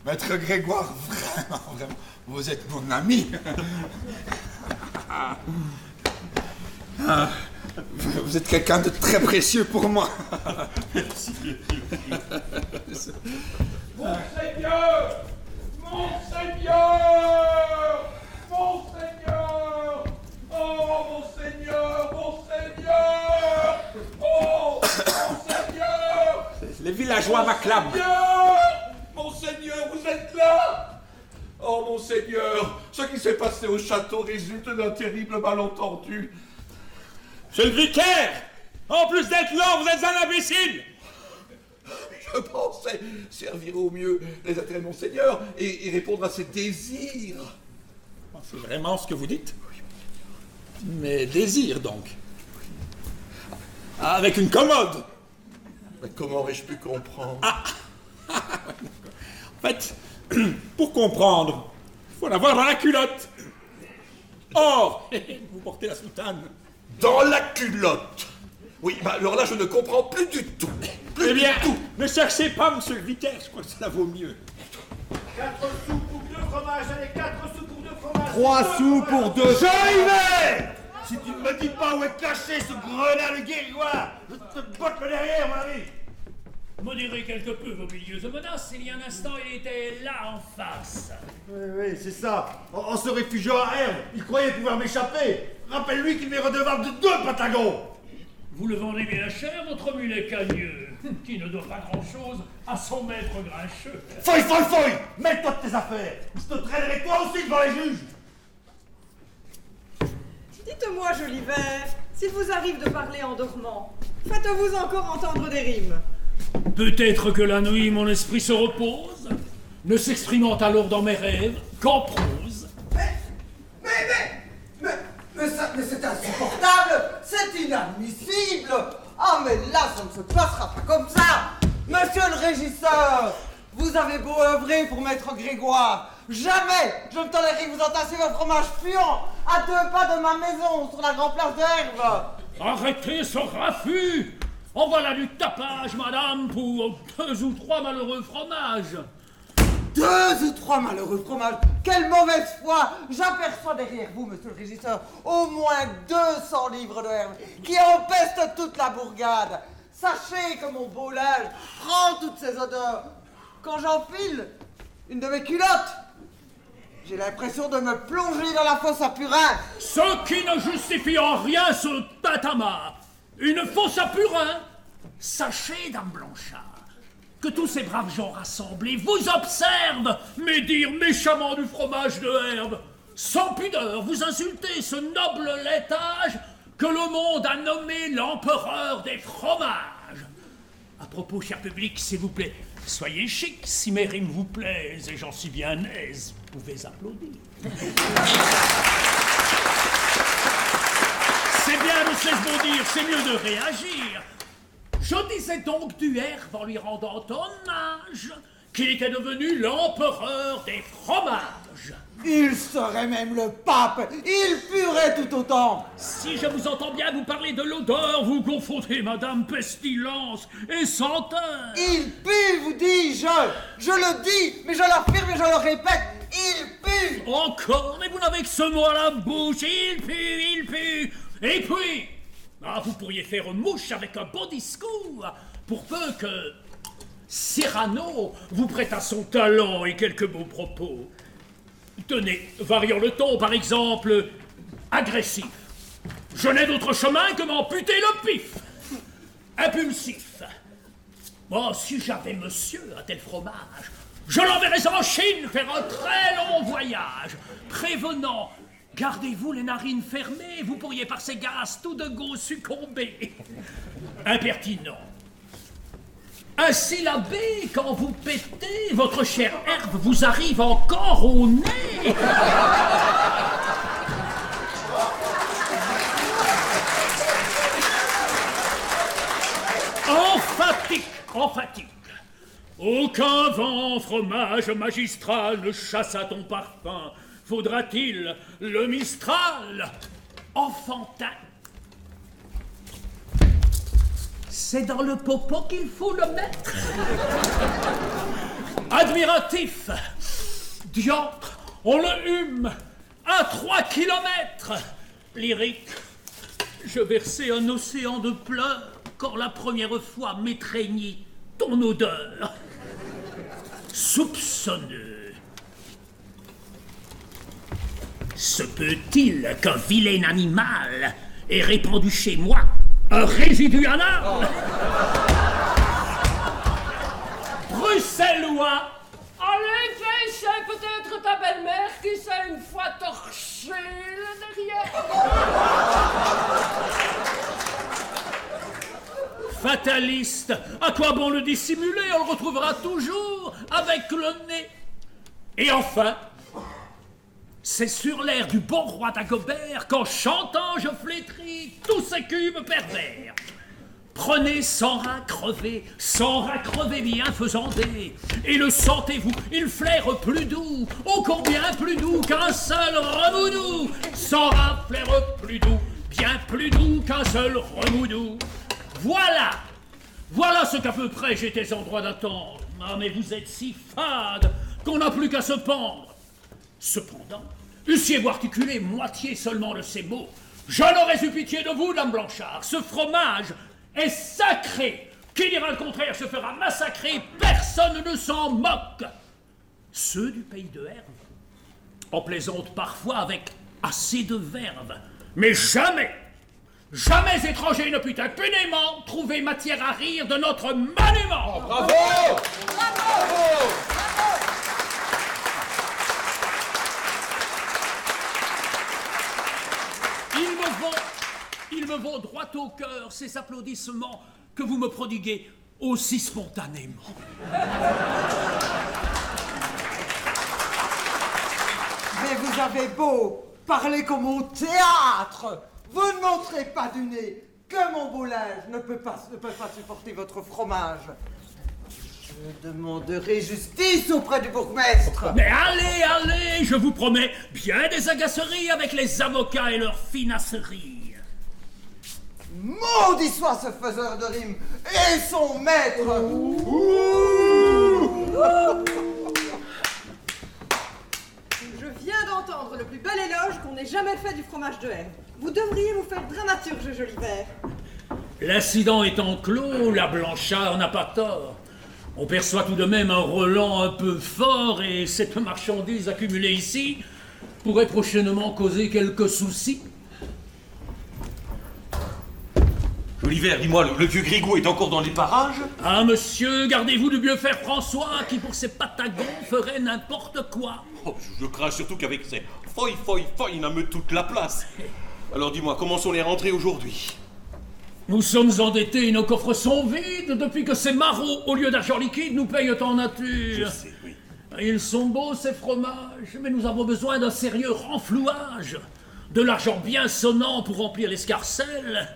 Maître Grégoire, vraiment, vous êtes mon ami. Vous êtes quelqu'un de très précieux pour moi. Merci. Monseigneur! Monseigneur! Monseigneur! Oh, Monseigneur! Monseigneur! Oh, Monseigneur! Les villageois m'acclament. Monseigneur, vous êtes là? Oh, monseigneur, ce qui s'est passé au château résulte d'un terrible malentendu. Monsieur le vicaire! En plus d'être là, vous êtes un imbécile! Je pensais servir au mieux les intérêts de monseigneur et répondre à ses désirs. C'est vraiment ce que vous dites? Mes désirs, donc. Avec une commode. Mais comment aurais-je pu comprendre? En fait, pour comprendre, il faut l'avoir dans la culotte. Or, vous portez la soutane. Dans la culotte? Oui, bah alors là, je ne comprends plus du tout. Eh bien, ne cherchez pas, monsieur le vicaire, je crois que cela vaut mieux. 4 sous pour 2 fromages, allez, 4 sous pour 2 fromages. 3 sous pour 2. Je y vais. Si tu ne me dis pas où est caché ce grenat de guérigoire, je te botte le derrière, mon ami. Modérez quelque peu vos milieuses menaces, il y a un instant il était là en face. Oui, c'est ça. En se réfugiant à Herbe, il croyait pouvoir m'échapper. Rappelle-lui qu'il m'est redevable de 2 patagons. Vous le vendez bien cher, votre mulet cagneux, qui ne doit pas grand-chose à son maître grincheux. Foy, mêle-toi de tes affaires. Je te traînerai toi aussi devant les juges. Dites-moi, joli ver, s'il vous arrive de parler en dormant, faites-vous encore entendre des rimes? Peut-être que la nuit mon esprit se repose, ne s'exprimant alors dans mes rêves qu'en prose. Mais c'est insupportable, c'est inadmissible. Ah mais là, ça ne se passera pas comme ça. Monsieur le régisseur, vous avez beau œuvrer pour maître Grégoire, jamais je ne tolérerai que vous entassiez vos fromages puants à 2 pas de ma maison sur la grande place d'Herbe. Arrêtez ce raffut! En voilà du tapage, madame, pour 2 ou 3 malheureux fromages. 2 ou 3 malheureux fromages, quelle mauvaise foi. J'aperçois derrière vous, monsieur le régisseur, au moins 200 livres de herbe qui empestent toute la bourgade. Sachez que mon beau linge prend toutes ces odeurs. Quand j'enfile une de mes culottes, j'ai l'impression de me plonger dans la fosse à purin. Ce qui ne justifie en rien ce tatama. Une fosse à purin. Sachez, dame Blanchard, que tous ces braves gens rassemblés vous observent médire méchamment du fromage de herbe. Sans pudeur, vous insultez ce noble laitage que le monde a nommé l'empereur des fromages. À propos, cher public, s'il vous plaît, soyez chic si mes rimes vous plaisent, et j'en suis bien aise, vous pouvez applaudir. C'est bien de se bondir, c'est mieux de réagir. Je disais donc du Herbe en lui rendant hommage qu'il était devenu l'empereur des fromages. Il serait même le pape, il puerait tout autant. Si je vous entends bien vous parler de l'odeur, vous confondez madame pestilence et senteur. Il pue, vous dis-je. Je le dis, mais je l'affirme et je le répète, il pue. Encore, mais vous n'avez que ce mot à la bouche, il pue. Et puis, vous pourriez faire mouche avec un beau discours, pour peu que Cyrano vous prêtât son talent et quelques beaux propos. Tenez, varions le ton, par exemple, agressif. Je n'ai d'autre chemin que m'amputer le pif. Impulsif. Bon, si j'avais monsieur un tel fromage, je l'enverrais en Chine faire un très long voyage, prévenant. Gardez-vous les narines fermées, vous pourriez par ces gaz tout de go succomber. Impertinent. Insyllabé, quand vous pétez, votre chère herbe vous arrive encore au nez. Emphatique. Aucun vent, fromage magistral ne chasse à ton parfum. Faudra-t-il le Mistral enfantin? C'est dans le popo qu'il faut le mettre. Admiratif. Diantre, on le hume à 3 kilomètres. Lyrique, je versais un océan de pleurs quand la première fois m'étreignit ton odeur. Soupçonneux. Se peut-il qu'un vilain animal ait répandu chez moi un résidu anal? Bruxellois. Allez, fais, c'est peut-être ta belle-mère qui s'est une fois torché le derrière. Fataliste, à quoi bon le dissimuler? On le retrouvera toujours avec le nez. Et enfin, c'est sur l'air du bon roi d'Agobert qu'en chantant je flétris tous ces cubes pervers. Prenez sans rat crevé bien faisandé, et le sentez-vous, il flaire plus doux, ô combien plus doux qu'un seul remoudou. Sans rat flaire plus doux, bien plus doux qu'un seul remoudou. Voilà, Voilà ce qu'à peu près j'étais en droit d'attendre. Ah, mais vous êtes si fade qu'on n'a plus qu'à se pendre. Cependant, eussiez-vous articulé moitié seulement de ces mots, je n'aurais eu pitié de vous, dame Blanchard. Ce fromage est sacré. Qui dira le contraire se fera massacrer. Personne ne s'en moque. Ceux du pays de Herve en plaisantent parfois avec assez de verve. Mais jamais, jamais étranger ne put impunément trouver matière à rire de notre maniement. Oh, bravo! Bravo! Il me vont droit au cœur ces applaudissements que vous me prodiguez aussi spontanément. Mais vous avez beau parler comme au théâtre, vous ne montrez pas du nez que mon beau linge ne peut pas supporter votre fromage. Je demanderai justice auprès du bourgmestre. Mais allez, allez, je vous promets bien des agaceries avec les avocats et leurs finasseries. Maudit soit ce faiseur de rimes et son maître. Je viens d'entendre le plus bel éloge qu'on ait jamais fait du fromage de Herve. Vous devriez vous faire dramaturge, Jolivert. L'incident étant clos, la Blanchard n'a pas tort. On perçoit tout de même un relent un peu fort et cette marchandise accumulée ici pourrait prochainement causer quelques soucis. Jolivert, dis-moi, le vieux Grigou est encore dans les parages? Ah, monsieur, gardez-vous du vieux frère François qui, pour ses patagons, ferait n'importe quoi. Oh, je crains surtout qu'avec ces foy, il n'ameute toute la place. Alors dis-moi, comment sont les rentrées aujourd'hui? Nous sommes endettés et nos coffres sont vides depuis que ces marauds, au lieu d'argent liquide, nous payent en nature. Je sais, oui. Ils sont beaux, ces fromages, mais nous avons besoin d'un sérieux renflouage, de l'argent bien sonnant pour remplir l'escarcelle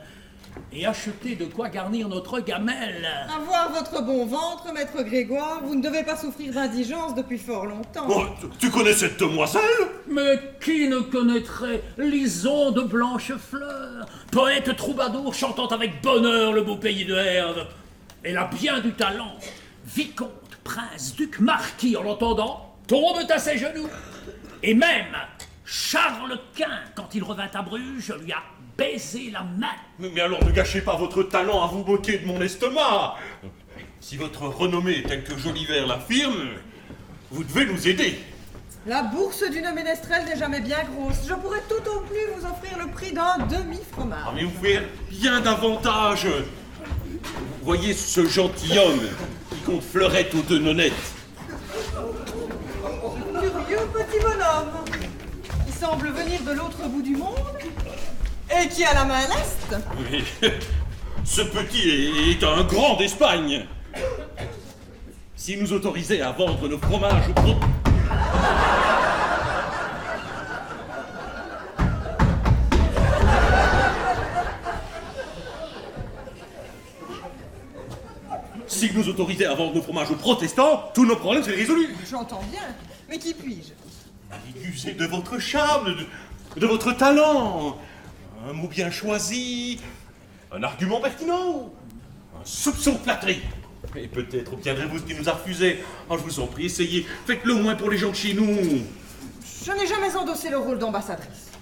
et acheter de quoi garnir notre gamelle. À voir votre bon ventre, maître Grégoire, vous ne devez pas souffrir d'indigence depuis fort longtemps. Oh, tu connais cette demoiselle? Mais qui ne connaîtrait Lison de Blanchefleur, poète troubadour chantant avec bonheur le beau pays de Herve? Elle a bien du talent. Vicomte, prince, duc, marquis, en l'entendant, tombent à ses genoux. Et même Charles Quint, quand il revint à Bruges, lui a baisé la main. Mais alors ne gâchez pas votre talent à vous moquer de mon estomac. Si votre renommée est telle que Jolivert l'affirme, vous devez nous aider. La bourse d'une ménestrelle n'est jamais bien grosse. Je pourrais tout au plus vous offrir le prix d'un demi-fromage. Ah, mais vous pouvez bien davantage. Vous voyez ce gentilhomme qui compte fleurette aux deux nonnettes. Curieux petit bonhomme. Il semble venir de l'autre bout du monde et qui a la main à l'est. Oui, ce petit est un grand d'Espagne. S'il nous autorisait à vendre nos fromages au gros... S'il nous autorisait à vendre nos fromages aux protestants, tous nos problèmes seraient résolus. J'entends bien, mais qui puis-je? Usez de votre charme, de votre talent. Un mot bien choisi, un argument pertinent, un soupçon de flatterie. Et peut-être obtiendrez-vous ce qu'il nous a refusé. Oh, je vous en prie, essayez, faites-le au moins pour les gens de chez nous. Je n'ai jamais endossé le rôle d'ambassadrice.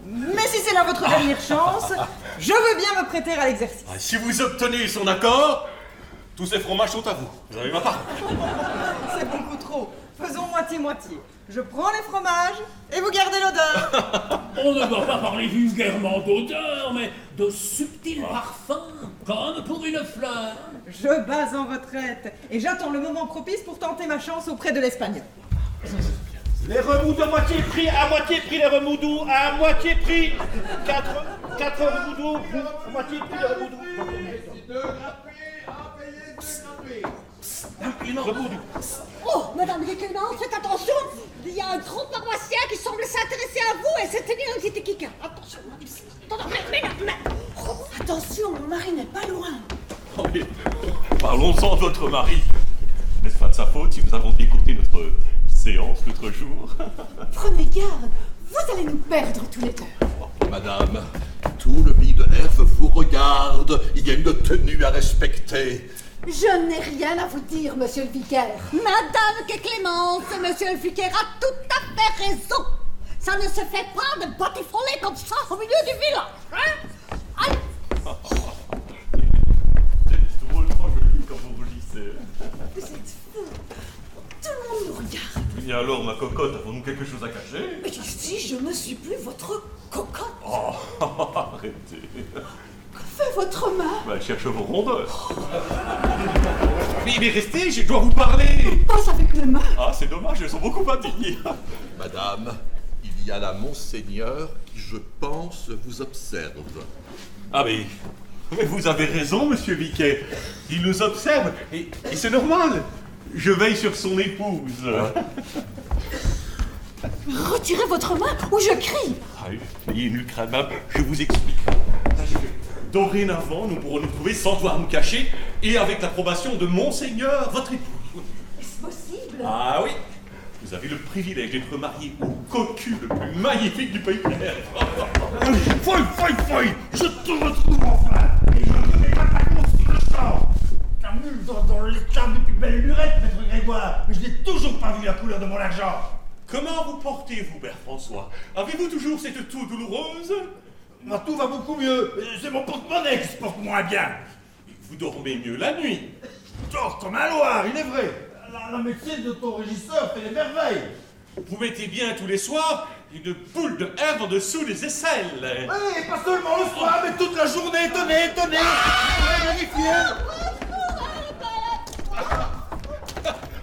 Mais si c'est là votre dernière chance, je veux bien me prêter à l'exercice. Ah, si vous obtenez son accord, tous ces fromages sont à vous. Vous avez ma part. C'est beaucoup trop. Faisons moitié-moitié. Je prends les fromages et vous gardez l'odeur. On ne doit pas parler vulgairement d'odeur, mais de subtils parfums, comme pour une fleur. Je bats en retraite et j'attends le moment propice pour tenter ma chance auprès de l'Espagnol. Les remoudous à moitié prix les remoudous, à moitié prix. 4 remoudous, à moitié prix les remoudous. Oh, Madame Guéquenant, faites attention. Il y a un grand paroissien qui semble s'intéresser à vous et c'est une petite Kika. Attention, attention, mon mari n'est pas loin. Oh, mais parlons-en de votre mari. N'est-ce pas de sa faute si nous avons écouté notre séance l'autre jour? Prenez garde, vous allez nous perdre tous les deux. Madame, Tout le pays de Herve vous regarde. Il y a une tenue à respecter. Je n'ai rien à vous dire, monsieur le vicaire. Madame que Clémence, monsieur le vicaire a tout à fait raison. Ça ne se fait pas de batifoler comme ça au milieu du village, hein? Allez. C'est drôlement joli quand vous rougissez. Vous êtes fou. Tout le monde nous regarde. Et alors, ma cocotte, avons-nous quelque chose à cacher? Mais ici, je ne suis plus votre cocotte. Oh, arrêtez. Que fait votre main? Bah, elle cherche vos rondeurs. Mais restez, je dois vous parler. Passe avec les mains. Ah, c'est dommage, elles sont beaucoup à dire. Madame, il y a là Monseigneur qui, je pense, vous observe. Ah, mais vous avez raison, monsieur Viquet. Il nous observe, et c'est normal. Je veille sur son épouse. Retirez votre main ou je crie. Ah, ayez une crâne, je vous explique. Dorénavant, nous pourrons nous trouver sans devoir nous cacher, et avec l'approbation de Monseigneur, votre épouse. Est-ce possible? Ah oui. Vous avez le privilège d'être marié au cocu le plus magnifique du pays de l'Herve. Foy, je te retrouve enfin. Et je ne vais pas ta construction. Ta mule dans l'état des plus belles lurettes, maître Grégoire. Mais je n'ai toujours pas vu la couleur de mon argent. Comment vous portez-vous, Père François? Avez-vous toujours cette toux douloureuse? Tout va beaucoup mieux. C'est mon porte-monnaie qui se porte moins bien. Vous dormez mieux la nuit. Je dors comme un loir, il est vrai. La médecine de ton régisseur fait des merveilles. Vous mettez bien tous les soirs une boule de herbe en dessous des aisselles. Oui, pas seulement le soir, mais toute la journée. Tenez. Vérifiez.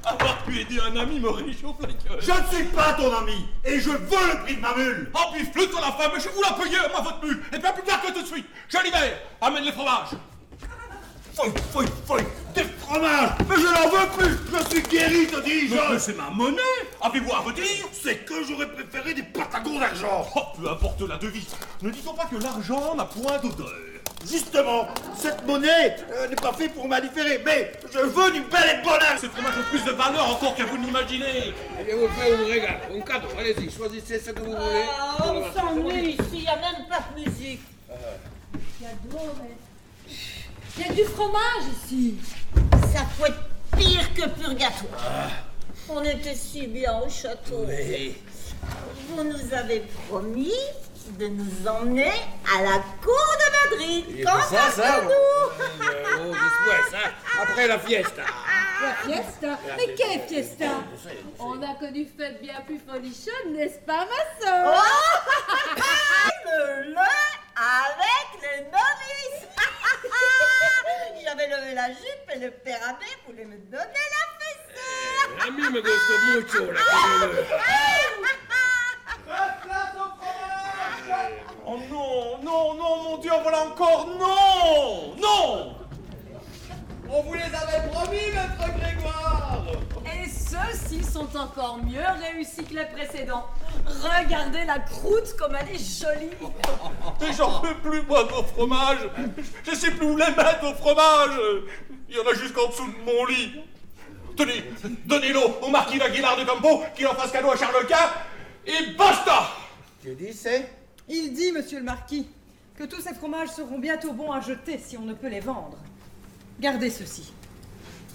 Avoir pu aider un ami me réchauffe la gueule. Je ne suis pas ton ami, et je veux le prix de ma mule. Oh, puis flûte sur la femme, je vous la paye, moi, votre mule. Et bien plus tard que tout de suite. Je libère. Amène les fromages. Foy, des fromages. Mais je n'en veux plus. Je suis guéri, te dis-je. Mais c'est ma monnaie. Avez-vous à redire? C'est que j'aurais préféré des patagons d'argent. Oh, peu importe la devise. Ne disons pas que l'argent n'a point d'odeur. Justement, cette monnaie n'est pas faite pour m'indifférer, mais je veux du bel et de bonheur. Ce fromage a plus de valeur encore que vous n'imaginez. Eh bien, vous faites un régal. Un cadeau, allez-y, choisissez ce que vous voulez. On s'ennuie ici, il n'y a même pas de musique. Cadeau, mais... Il y a du fromage ici. Ça faut être pire que purgatoire. On était si bien au château. Oui. Vous nous avez promis de nous emmener à la cour de Madrid. Quand ça nous después, après la fiesta. La fiesta? Mais quelle fiesta? On a connu fête bien plus folichonne, n'est-ce pas, ma sœur? Le avec les novices. J'avais levé la jupe et le père abbé voulait me donner la fessée. A mí me gustó mucho la que Oh non, mon Dieu, voilà encore, non. On vous les avait promis, maître Grégoire. Et ceux-ci sont encore mieux réussis que les précédents. Regardez la croûte comme elle est jolie. Mais j'en peux plus, moi, de vos fromages. Je sais plus où les mettre, vos fromages. Il y en a jusqu'en dessous de mon lit. Tenez, donnez-le au marquis d'Aguilar de Campo, qu'il en fasse cadeau à Charles Quint, et basta. Tu dis c'est? Il dit, monsieur le marquis, que tous ces fromages seront bientôt bons à jeter si on ne peut les vendre. Gardez ceci.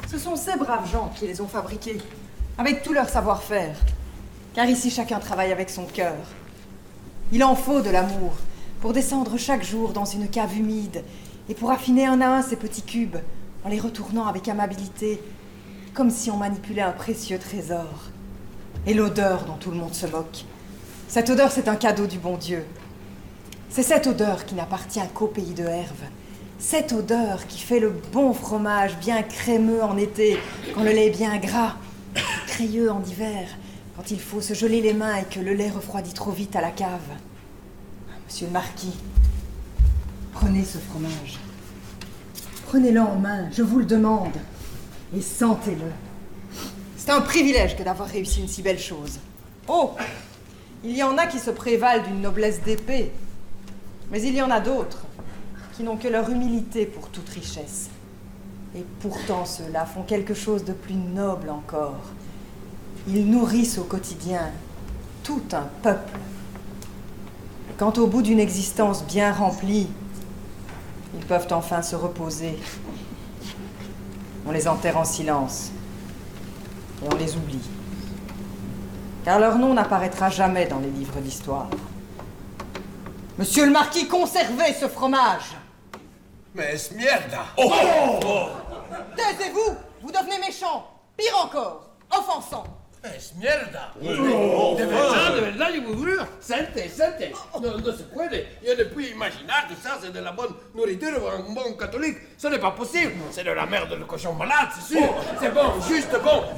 Ce sont ces braves gens qui les ont fabriqués, avec tout leur savoir-faire. Car ici, chacun travaille avec son cœur. Il en faut de l'amour pour descendre chaque jour dans une cave humide et pour affiner un à un ces petits cubes en les retournant avec amabilité, comme si on manipulait un précieux trésor. Et l'odeur dont tout le monde se moque. Cette odeur, c'est un cadeau du bon Dieu. C'est cette odeur qui n'appartient qu'au pays de Herve. Cette odeur qui fait le bon fromage bien crémeux en été, quand le lait est bien gras, crayeux en hiver, quand il faut se geler les mains et que le lait refroidit trop vite à la cave. Monsieur le marquis, prenez ce fromage. Prenez-le en main, je vous le demande, et sentez-le. C'est un privilège que d'avoir réussi une si belle chose. Oh, il y en a qui se prévalent d'une noblesse d'épée, mais il y en a d'autres qui n'ont que leur humilité pour toute richesse. Et pourtant ceux-là font quelque chose de plus noble encore. Ils nourrissent au quotidien tout un peuple. Quand au bout d'une existence bien remplie, ils peuvent enfin se reposer, on les enterre en silence et on les oublie. Car leur nom n'apparaîtra jamais dans les livres d'histoire. Monsieur le marquis, conservez ce fromage! Mais mierda! Taisez-vous! Vous devenez méchant! Pire encore, offensant! Es mierda. De verdad, yo vous juro. Salte. No se puede. Yo ne puis imaginar que ça, c'est de la bonne nourriture pour un bon catholique. Ce n'est pas possible. C'est de la merde de cochon malade, c'est sûr. C'est bon,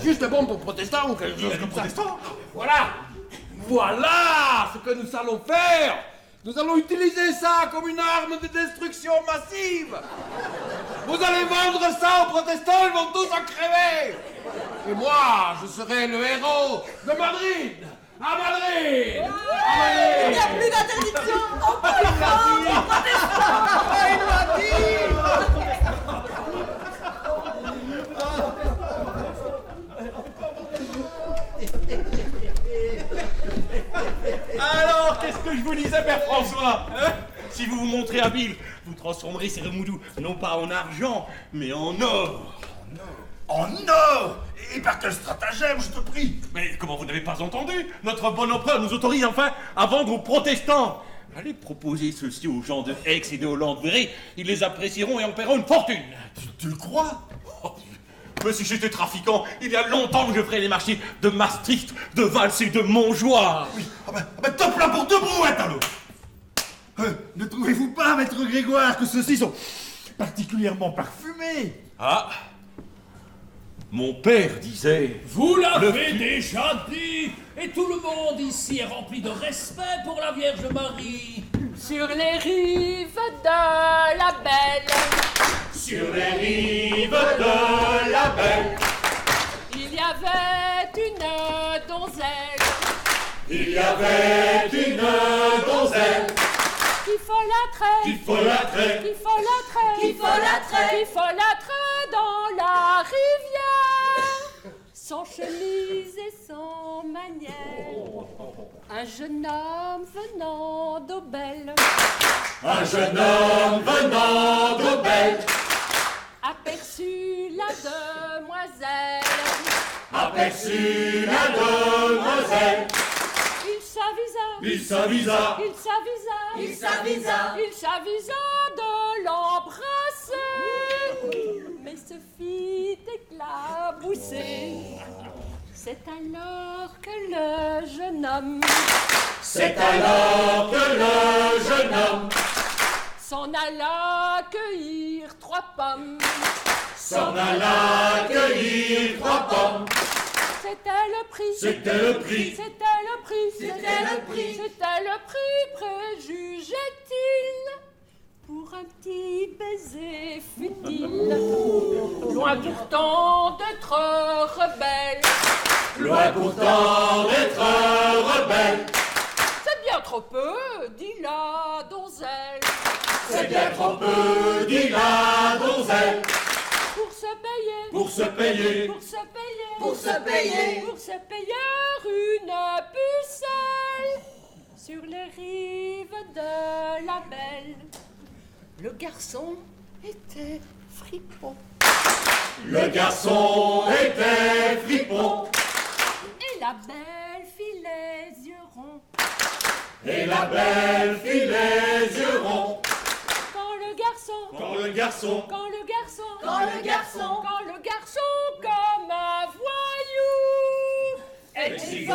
juste bon pour protestants ou quelque chose comme ça. Voilà ce que nous allons faire. Nous allons utiliser ça comme une arme de destruction massive. Vous allez vendre ça aux protestants, ils vont tous en crever. Et moi, je serai le héros de Madrid. À Madrid. Il n'y a plus d'interdiction. On peut le vendre aux protestants. Il l'a dit. Alors, qu'est-ce que je vous disais, Père François, hein? Si vous vous montrez habile, vous transformerez ces remoudous non pas en argent, mais en or. En or! Et par quel stratagème, je te prie? Mais comment vous n'avez pas entendu? Notre bon empereur nous autorise enfin à vendre aux protestants. Allez proposer ceci aux gens de Aix et de Hollande-Véry, ils les apprécieront et en paieront une fortune. Tu le crois? Mais si j'étais trafiquant, il y a longtemps que je ferais les marchés de Maastricht, de Vals et de Montjoie. Oui, top là pour deux brouettes, alors. Ne trouvez-vous pas, maître Grégoire, que ceux-ci sont particulièrement parfumés? Ah, mon père disait... Vous l'avez déjà dit, et tout le monde ici est rempli de respect pour la Vierge Marie. Sur les rives de la Belle. Sur les rives de la Belle. Il y avait une donzelle. Il y avait une donzelle. Qui folâtrait. Qui folâtrait. Qui folâtrait. Qui folâtrait. Qui folâtrait dans la rivière. Sans chemise et sans manière. Un jeune homme venant d'Aubelle. Un jeune homme venant d'Aubelle. Aperçut la demoiselle. Aperçut la demoiselle. Il s'avisa. Il s'avisa. Il s'avisa. Il s'avisa. Il s'avisa de l'embrasser. Mais se fit éclabousser. C'est alors que le jeune homme. C'est alors que le jeune homme s'en alla cueillir 3 pommes. s'en alla cueillir 3 pommes. C'était le prix. C'était le prix. C'était le prix. C'était le prix. C'était le prix, préjugeait-il, pour un petit baiser futile. Loin pourtant d'être rebelle. Loin pourtant d'être rebelle. C'est bien trop peu, dit la donzelle. C'est bien trop peu, dit la donzelle. Pour se payer. Pour se payer. Pour se payer. Pour se payer. Pour se payer une pucelle sur les rives de la Belle. Le garçon était fripon. Le garçon était fripon. Et la belle fit les yeux ronds. Et la belle fit les yeux ronds. Quand le garçon. Quand le garçon. Quand le garçon. Quand le garçon. Quand le garçon comme un voyou. Exigeant